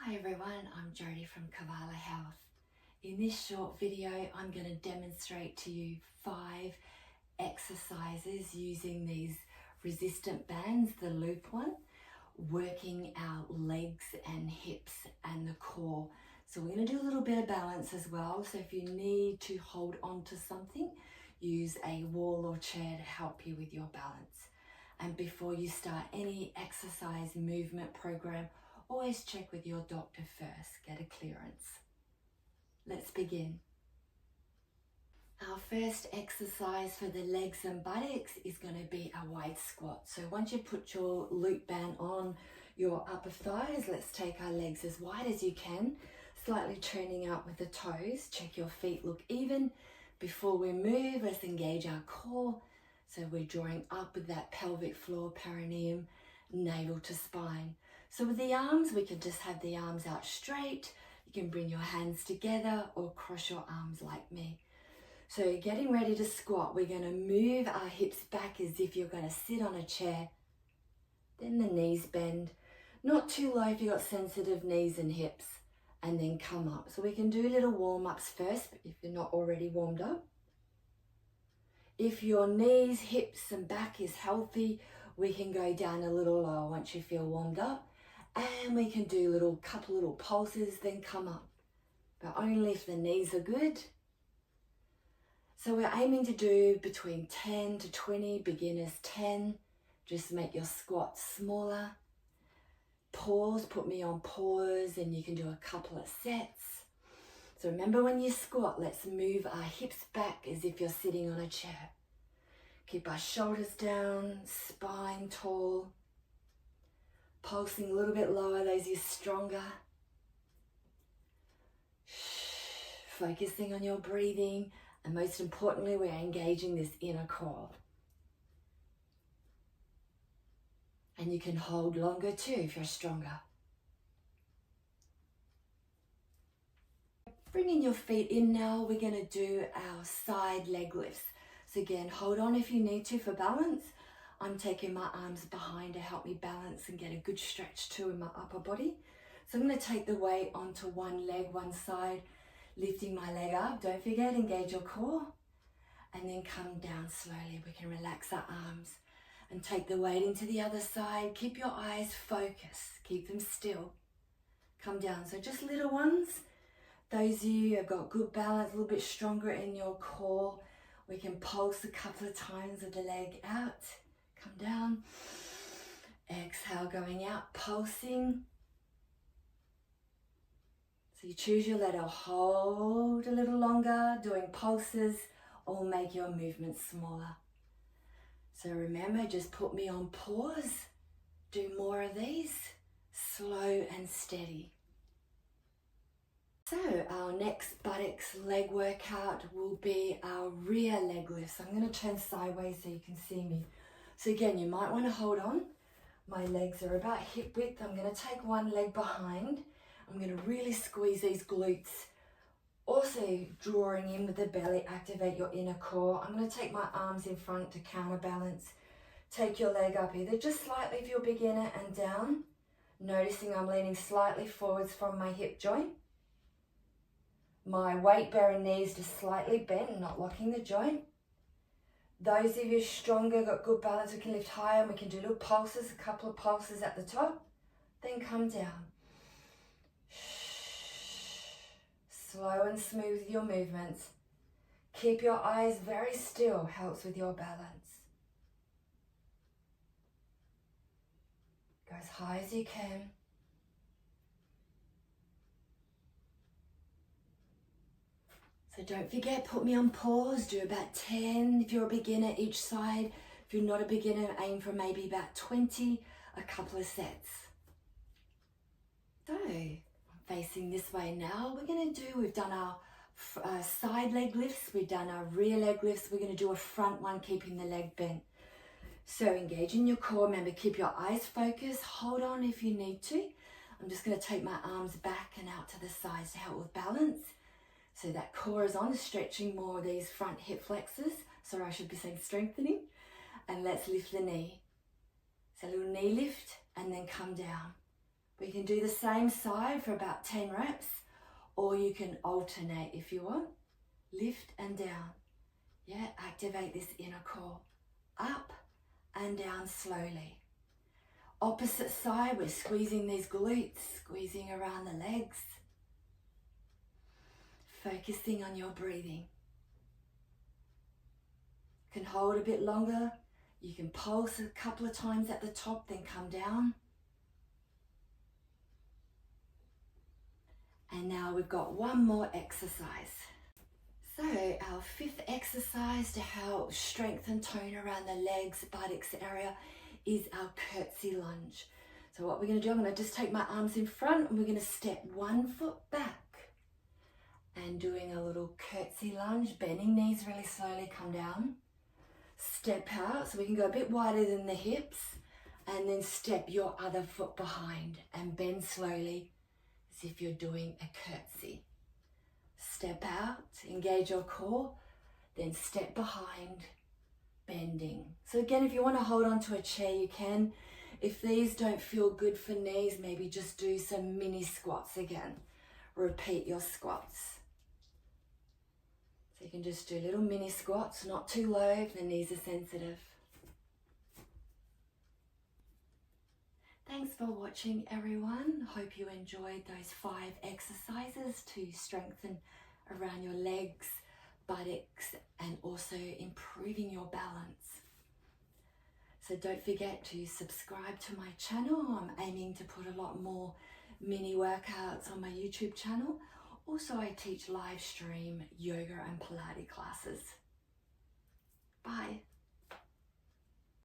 Hi everyone, I'm Jodie from Koala Health. In this short video, I'm going to demonstrate to you 5 exercises using these resistant bands, the loop one, working our legs and hips and the core. So we're going to do a little bit of balance as well. So if you need to hold on to something, use a wall or chair to help you with your balance. And before you start any exercise movement program, always check with your doctor first, get a clearance. Let's begin. Our first exercise for the legs and buttocks is going to be a wide squat. So once you put your loop band on your upper thighs, let's take our legs as wide as you can, slightly turning out with the toes. Check your feet look even. Before we move, let's engage our core. So we're drawing up with that pelvic floor, perineum, navel to spine. So with the arms, we can just have the arms out straight. You can bring your hands together or cross your arms like me. So getting ready to squat, we're going to move our hips back as if you're going to sit on a chair. Then the knees bend. Not too low if you've got sensitive knees and hips. And then come up. So we can do little warm-ups first if you're not already warmed up. If your knees, hips and back is healthy, we can go down a little lower once you feel warmed up. And we can do couple little pulses, then come up. But only if the knees are good. So we're aiming to do between 10 to 20, beginners 10. Just make your squat smaller. Pause, put me on pause, and you can do a couple of sets. So remember when you squat, let's move our hips back as if you're sitting on a chair. Keep our shoulders down, spine tall. Pulsing a little bit lower, those are stronger. Focusing on your breathing, and most importantly, we're engaging this inner core. And you can hold longer too if you're stronger. Bringing your feet in now, we're going to do our side leg lifts. So again, hold on if you need to for balance. I'm taking my arms behind to help me balance and get a good stretch too in my upper body. So I'm going to take the weight onto one leg, one side, lifting my leg up. Don't forget, engage your core. And then come down slowly. We can relax our arms and take the weight into the other side. Keep your eyes focused. Keep them still. Come down. So just little ones. Those of you who have got good balance, a little bit stronger in your core, we can pulse a couple of times with the leg out. Come down. Exhale, going out, pulsing. So you choose your letter, hold a little longer, doing pulses, or make your movement smaller. So remember, just put me on pause. Do more of these, slow and steady. So our next buttocks leg workout will be our rear leg lifts. I'm going to turn sideways so you can see me. So again, you might want to hold on. My legs are about hip width. I'm going to take one leg behind. I'm going to really squeeze these glutes. Also drawing in with the belly, activate your inner core. I'm going to take my arms in front to counterbalance. Take your leg up either just slightly if you're a beginner and down. Noticing I'm leaning slightly forwards from my hip joint. My weight bearing knees just slightly bent, not locking the joint. Those of you stronger, got good balance, we can lift higher and we can do little pulses, a couple of pulses at the top. Then come down. Slow and smooth with your movements. Keep your eyes very still, helps with your balance. Go as high as you can. So don't forget, put me on pause, do about 10 if you're a beginner each side. If you're not a beginner, aim for maybe about 20, a couple of sets. So, I'm facing this way now. We've done our side leg lifts, we've done our rear leg lifts, we're going to do a front one, keeping the leg bent. So engage in your core, remember keep your eyes focused, hold on if you need to. I'm just going to take my arms back and out to the sides to help with balance. So that core is on, stretching more of these front hip flexors. Sorry, I should be saying strengthening. And let's lift the knee. So a little knee lift and then come down. We can do the same side for about 10 reps, or you can alternate if you want. Lift and down. Yeah, activate this inner core. Up and down slowly. Opposite side, we're squeezing these glutes, squeezing around the legs. Focusing on your breathing. You can hold a bit longer. You can pulse a couple of times at the top, then come down. And now we've got one more exercise. So our fifth exercise to help strengthen tone around the legs, buttocks area is our curtsy lunge. So what we're going to do, I'm going to just take my arms in front and we're going to step one foot back and doing a little curtsy lunge, bending knees really slowly, come down. Step out, so we can go a bit wider than the hips, and then step your other foot behind and bend slowly as if you're doing a curtsy. Step out, engage your core, then step behind, bending. So again, if you want to hold on to a chair, you can. If these don't feel good for knees, maybe just do some mini squats again. Repeat your squats. So you can just do little mini squats, not too low if the knees are sensitive. Thanks for watching, everyone. Hope you enjoyed those 5 exercises to strengthen around your legs, buttocks, and also improving your balance. So don't forget to subscribe to my channel. I'm aiming to put a lot more mini workouts on my YouTube channel. Also, I teach live stream yoga and Pilates classes. Bye.